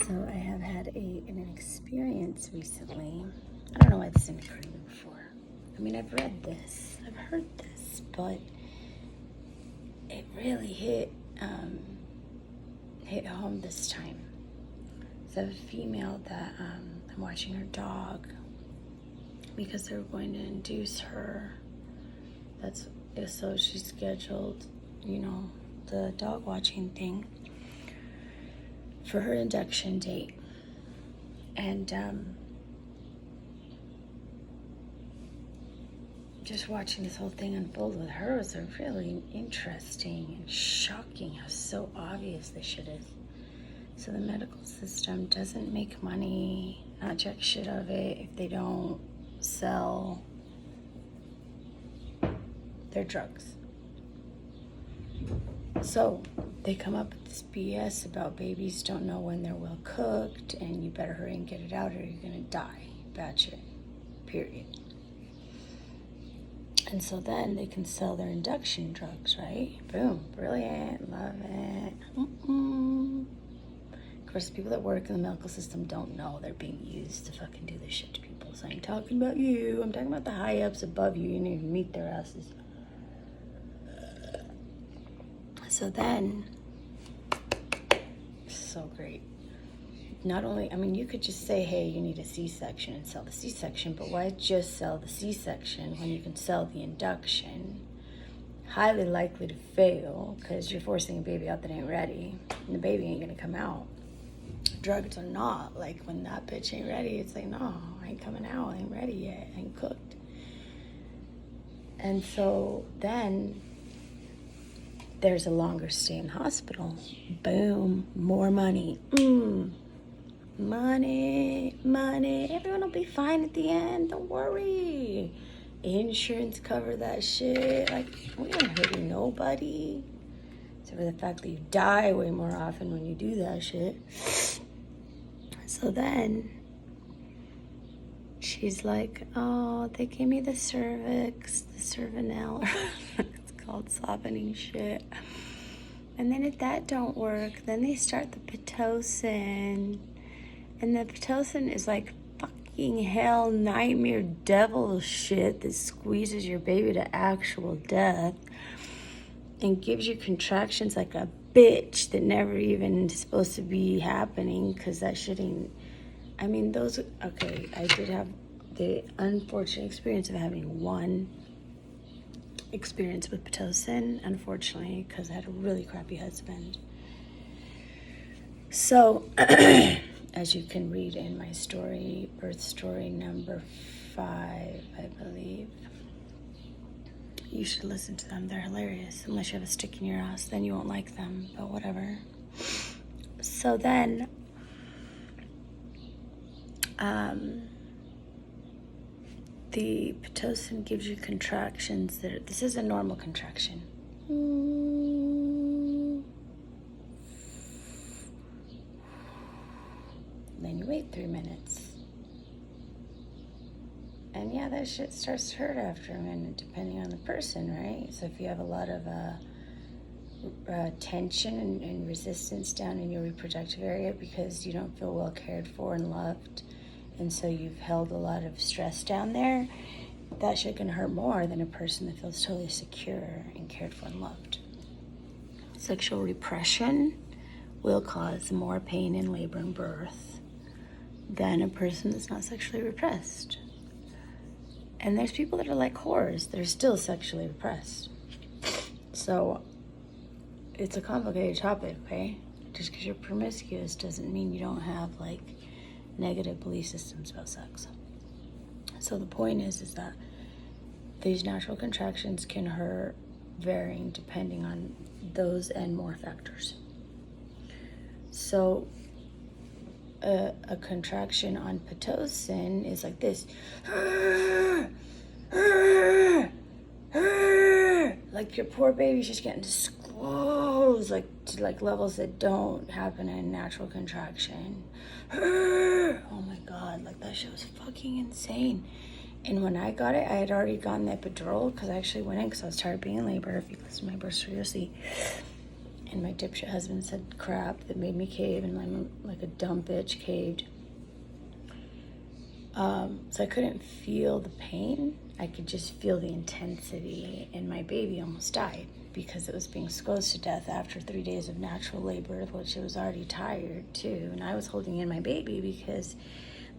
So I have had an experience recently. I don't know why this didn't occur to me before. I mean, I've read this, I've heard this, but it really hit home this time. So I have a female that I'm watching her dog because they're going to induce her. So she's scheduled, the dog watching thing for her induction date. And just watching this whole thing unfold with her was a really interesting and shocking how so obvious this shit is. So the medical system doesn't make money, not jack shit of it, if they don't sell their drugs. So they come up with this BS about babies don't know when they're well cooked and you better hurry and get it out or you're gonna die. Bad shit. Period. And so then they can sell their induction drugs, right? Boom. Brilliant. Love it. Of course, people that work in the medical system don't know they're being used to fucking do this shit to people. So I ain't talking about you. I'm talking about the high ups above you. You didn't even meet their asses. So then, so great. Not only, you could just say, hey, you need a C-section and sell the C-section, but why just sell the C-section when you can sell the induction? Highly likely to fail because you're forcing a baby out that ain't ready, and the baby ain't gonna come out. Drugs are not, like when that bitch ain't ready, it's like, no, I ain't coming out, I ain't ready yet, I ain't cooked. And so then there's a longer stay in hospital. Boom, more money. Money. Everyone will be fine at the end. Don't worry. Insurance cover that shit. Like, we aren't hurting nobody. Except for the fact that you die way more often when you do that shit. So then she's like, oh, they gave me the cervix, the cervinal. It's called softening shit. And then if that don't work, then they start the Pitocin. And the Pitocin is like fucking hell, nightmare, devil shit that squeezes your baby to actual death and gives you contractions like a bitch that never even is supposed to be happening because that shit ain't... I did have the unfortunate experience of having one experience with Pitocin, unfortunately, because I had a really crappy husband. So, as you can read in my story, birth story number 5, I believe. You should listen to them. They're hilarious. Unless you have a stick in your ass, then you won't like them, but whatever. So then, the Pitocin gives you contractions this is a normal contraction. Then you wait 3 minutes. And yeah, that shit starts to hurt after a minute, depending on the person, right? So if you have a lot of tension and resistance down in your reproductive area because you don't feel well cared for and loved, and so you've held a lot of stress down there, that shit can hurt more than a person that feels totally secure and cared for and loved. Sexual repression will cause more pain in labor and birth than a person that's not sexually repressed. And there's people that are like whores that are still sexually repressed. So it's a complicated topic, okay? Just because you're promiscuous doesn't mean you don't have like negative belief systems about sex. So the point is that these natural contractions can hurt varying depending on those and more factors. So a contraction on Pitocin is like this. Like your poor baby's just getting squoze, like to like levels that don't happen in natural contraction. Oh my God, like that shit was fucking insane. And when I got it, I had already gotten the epidural because I actually went in because I was tired of being in labor. If you listen to my birth story, you'll see. And my dipshit husband said crap that made me cave, and I'm like a dumb bitch caved. So I couldn't feel the pain. I could just feel the intensity, and my baby almost died because it was being squeezed to death after 3 days of natural labor, which it was already tired too. And I was holding in my baby because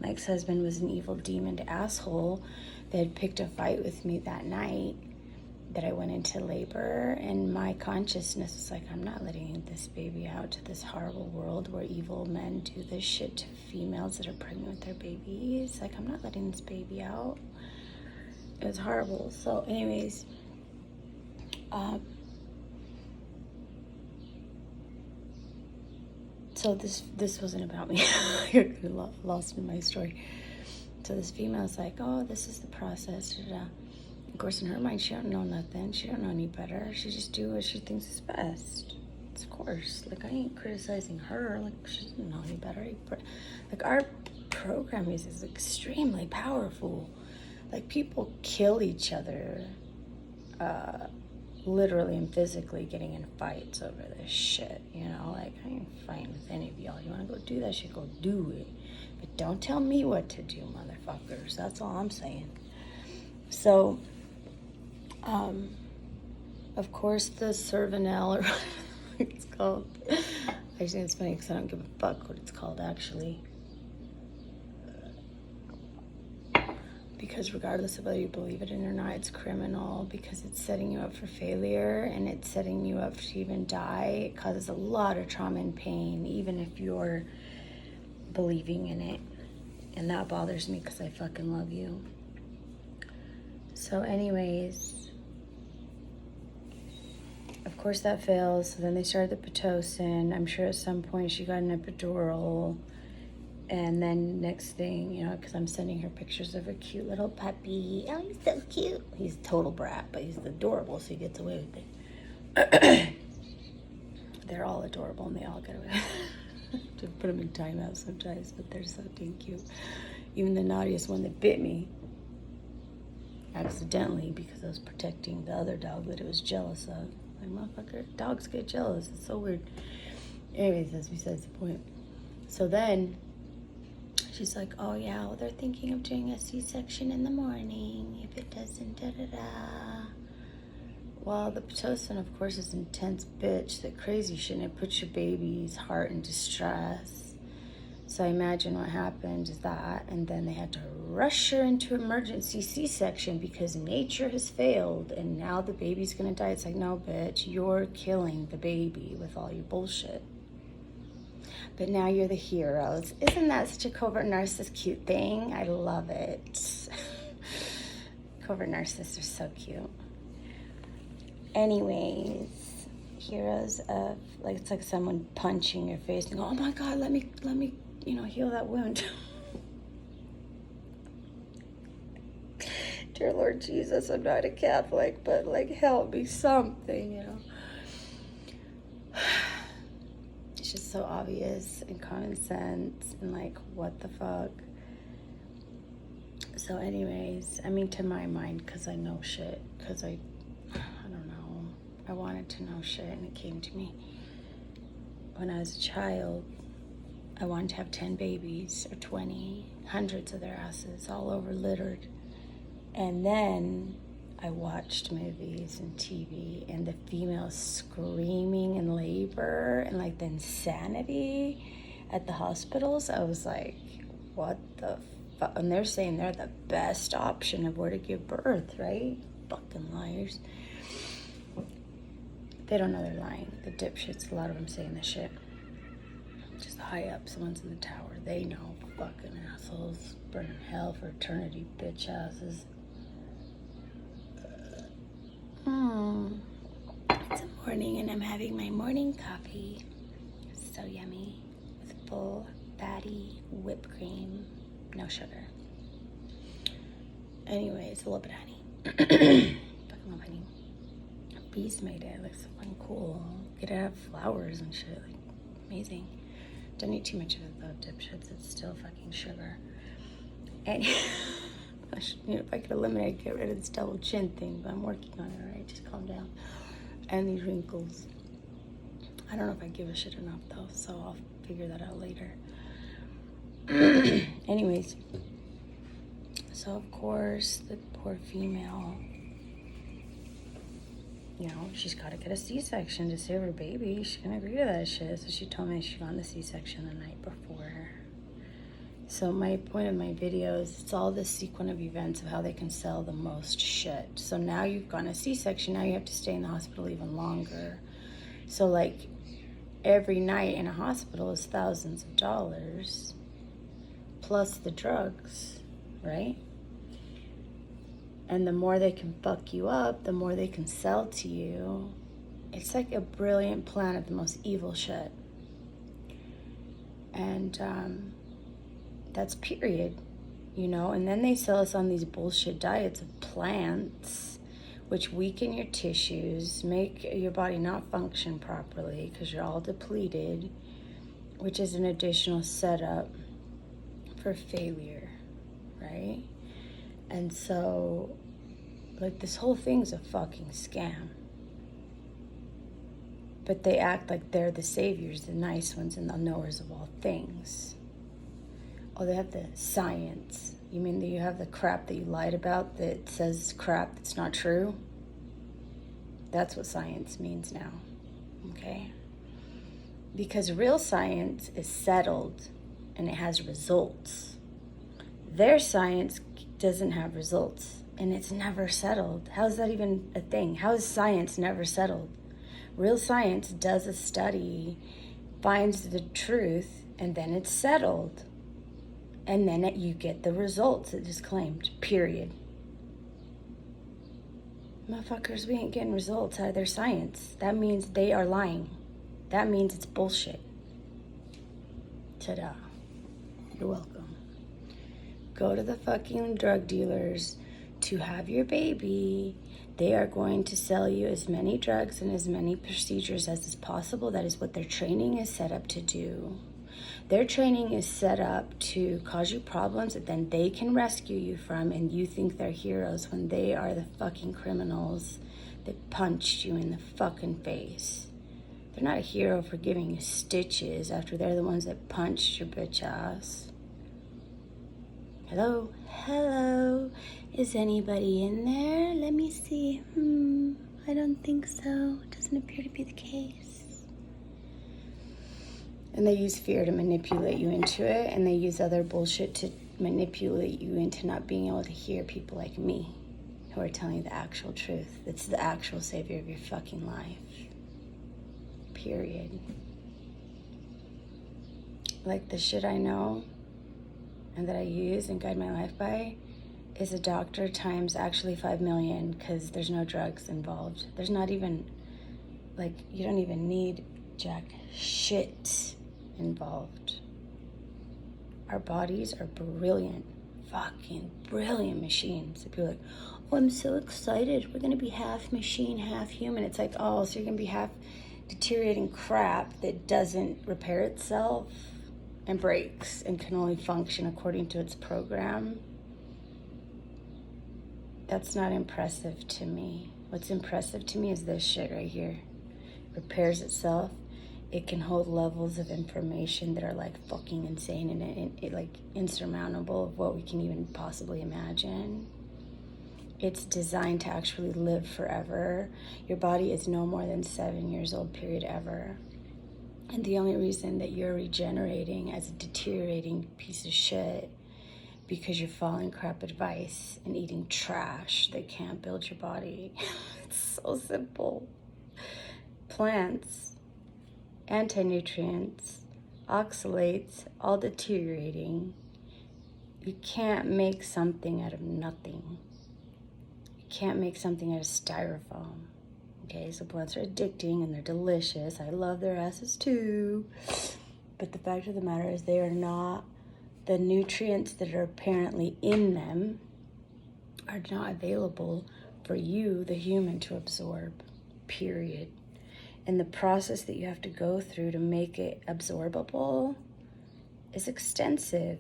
my ex-husband was an evil demoned asshole that had picked a fight with me that night that I went into labor, and my consciousness was like, I'm not letting this baby out to this horrible world where evil men do this shit to females that are pregnant with their babies. Like, I'm not letting this baby out. It was horrible. So anyways, so this wasn't about me. I got lost in my story. So this female's like, oh, this is the process. Da-da. Of course, in her mind, she don't know nothing. She don't know any better. She just do what she thinks is best. Of course. Like, I ain't criticizing her. Like, she doesn't know any better. Like, our program is extremely powerful. Like, people kill each other, literally and physically, getting in fights over this shit. You know, like, I ain't fighting with any of y'all. You want to go do that shit, go do it. But don't tell me what to do, motherfuckers. That's all I'm saying. So, of course, the Cervinel, or whatever it's called. Actually, it's funny because I don't give a fuck what it's called, actually. Because regardless of whether you believe it or not, it's criminal because it's setting you up for failure and it's setting you up to even die. It causes a lot of trauma and pain, even if you're believing in it. And that bothers me because I fucking love you. So anyways, of course that fails. So then they started the Pitocin. I'm sure at some point she got an epidural. And then next thing, you know, because I'm sending her pictures of her cute little puppy. Oh, he's so cute. He's a total brat, but he's adorable, so he gets away with it. They're all adorable, and they all get away with it. To put them in timeout sometimes, but they're so dang cute. Even the naughtiest one that bit me, accidentally, because I was protecting the other dog that it was jealous of. Like, motherfucker, dogs get jealous. It's so weird. Anyways, that's besides the point. So then she's like, oh yeah, well, they're thinking of doing a C-section in the morning if it doesn't da-da-da. Well, the Pitocin, of course, is an intense bitch, that crazy shit, and it puts your baby's heart in distress. So I imagine what happened is that, and then they had to rush her into emergency C-section because nature has failed, and now the baby's gonna die. It's like, no, bitch, you're killing the baby with all your bullshit. But now you're the heroes. Isn't that such a covert narcissist cute thing? I love it. Covert narcissists are so cute. Anyways, heroes of, like, it's like someone punching your face and go, oh my God, let me, you know, heal that wound. Dear Lord Jesus, I'm not a Catholic, but like, help me something, you know. It's just so obvious and common sense and like, what the fuck. So anyways, I mean, to my mind, because I know shit, because I don't know, I wanted to know shit and it came to me. When I was a child, I wanted to have 10 babies or 20, hundreds of their asses all over littered. And then I watched movies and TV and the females screaming in labor and like the insanity at the hospitals. I was like, what the fuck? And they're saying they're the best option of where to give birth, right? Fucking liars. They don't know they're lying. The dipshits, a lot of them saying this shit. Just high up, someone's in the tower. They know, fucking assholes. Burn in hell for eternity, bitch asses. It's a morning and I'm having my morning coffee. So yummy. With full fatty whipped cream. No sugar. Anyways, a little bit of honey. Fucking love honey. Bees made it. It looks so fucking cool. Get to have flowers and shit. Like, amazing. Don't eat too much of it though, dipshits. It's still fucking sugar. And if I could eliminate, get rid of this double chin thing, but I'm working on it, alright? Just calm down. And these wrinkles. I don't know if I give a shit enough though, so I'll figure that out later. Anyways, so of course the poor female, you know, she's got to get a C-section to save her baby. She can agree to that shit. So she told me she got the C-section the night before. So my point of my video is it's all this sequence of events of how they can sell the most shit. So now you've gotten a C-section, now you have to stay in the hospital even longer. So like every night in a hospital is thousands of dollars plus the drugs, right? And the more they can fuck you up, the more they can sell to you. It's like a brilliant plan of the most evil shit. And that's period, you know? And then they sell us on these bullshit diets of plants, which weaken your tissues, make your body not function properly because you're all depleted, which is an additional setup for failure, right? And so, like, this whole thing's a fucking scam. But they act like they're the saviors, the nice ones, and the knowers of all things. Oh, they have the science. You mean that you have the crap that you lied about that says crap that's not true? That's what science means now, okay? Because real science is settled and it has results. Their science doesn't have results and it's never settled. How is that even a thing? How is science never settled? Real science does a study, finds the truth, and then it's settled. And then you get the results it is claimed, period. Motherfuckers, we ain't getting results out of their science. That means they are lying. That means it's bullshit. Ta-da. You're welcome. Go to the fucking drug dealers to have your baby. They are going to sell you as many drugs and as many procedures as is possible. That is what their training is set up to do. Their training is set up to cause you problems that then they can rescue you from, and you think they're heroes when they are the fucking criminals that punched you in the fucking face. They're not a hero for giving you stitches after they're the ones that punched your bitch ass. Hello? Hello? Is anybody in there? Let me see. I don't think so. It doesn't appear to be the case. And they use fear to manipulate you into it, and they use other bullshit to manipulate you into not being able to hear people like me who are telling you the actual truth. That's the actual savior of your fucking life. Period. Like the shit I know and that I use and guide my life by is a doctor times actually 5 million because there's no drugs involved. There's not even, like, you don't even need jack shit involved. Our bodies are brilliant, fucking brilliant machines. If you're like, oh, I'm so excited, we're gonna be half machine, half human. It's like, oh, so you're gonna be half deteriorating crap that doesn't repair itself and breaks and can only function according to its program. That's not impressive to me. What's impressive to me is this shit right here. It repairs itself. It can hold levels of information that are like fucking insane and it like insurmountable of what we can even possibly imagine. It's designed to actually live forever. Your body is no more than 7 years old, period, ever. And the only reason that you're regenerating as a deteriorating piece of shit because you're following crap advice and eating trash that can't build your body. It's so simple. Plants, anti-nutrients, oxalates, all deteriorating. You can't make something out of nothing. You can't make something out of styrofoam. Okay, so plants are addicting and they're delicious. I love their asses too. But the fact of the matter is they are not, the nutrients that are apparently in them are not available for you, the human, to absorb, period. And the process that you have to go through to make it absorbable is extensive.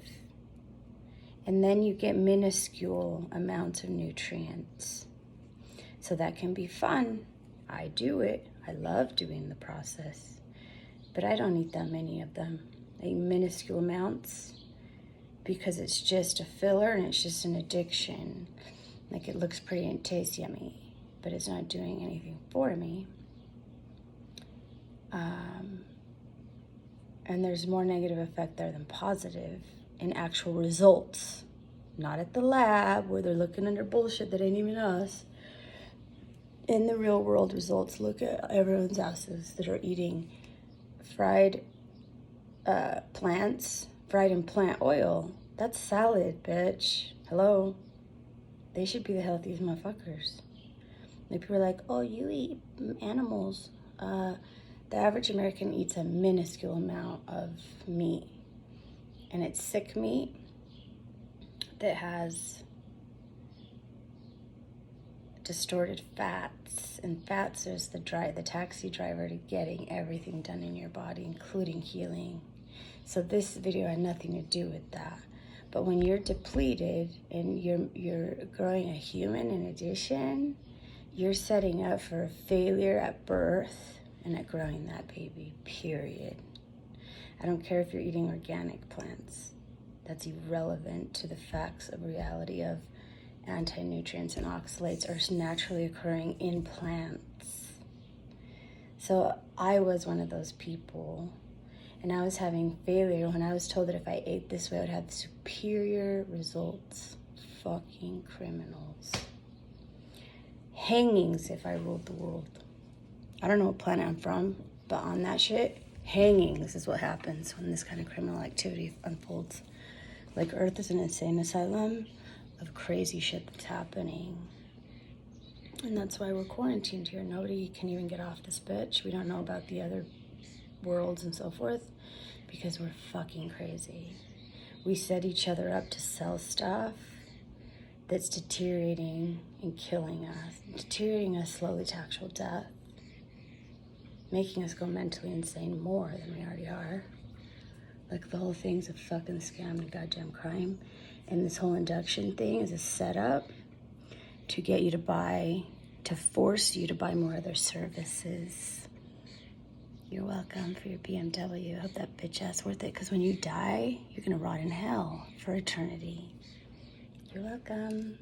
And then you get minuscule amounts of nutrients. So that can be fun. I do it. I love doing the process. But I don't eat that many of them. I eat minuscule amounts because it's just a filler and it's just an addiction. Like, it looks pretty and tastes yummy, but it's not doing anything for me. And there's more negative effect there than positive in actual results. Not at the lab where they're looking under bullshit that ain't even us. In the real world results, look at everyone's asses that are eating fried plants, fried in plant oil. That's salad, bitch. Hello? They should be the healthiest motherfuckers. Like, people are like, oh, you eat animals. The average American eats a minuscule amount of meat. And it's sick meat that has distorted fats. And fats is the taxi driver to getting everything done in your body, including healing. So this video had nothing to do with that. But when you're depleted and you're growing a human in addition, you're setting up for a failure at birth and at growing that baby, period. I don't care if you're eating organic plants. That's irrelevant to the facts of reality of anti-nutrients and oxalates are naturally occurring in plants. So I was one of those people, and I was having failure when I was told that if I ate this way I would have superior results. Fucking criminals. Hangings if I ruled the world. I don't know what planet I'm from, but on that shit, hangings is what happens when this kind of criminal activity unfolds. Like, Earth is an insane asylum of crazy shit that's happening. And that's why we're quarantined here. Nobody can even get off this bitch. We don't know about the other worlds and so forth because we're fucking crazy. We set each other up to sell stuff that's deteriorating and killing us, deteriorating us slowly to actual death, making us go mentally insane more than we already are. Like, the whole thing's a fucking scam and goddamn crime. And this whole induction thing is a setup to get you to buy, to force you to buy more other services. You're welcome for your BMW. I hope that bitch ass worth it, because when you die, you're gonna rot in hell for eternity. You're welcome.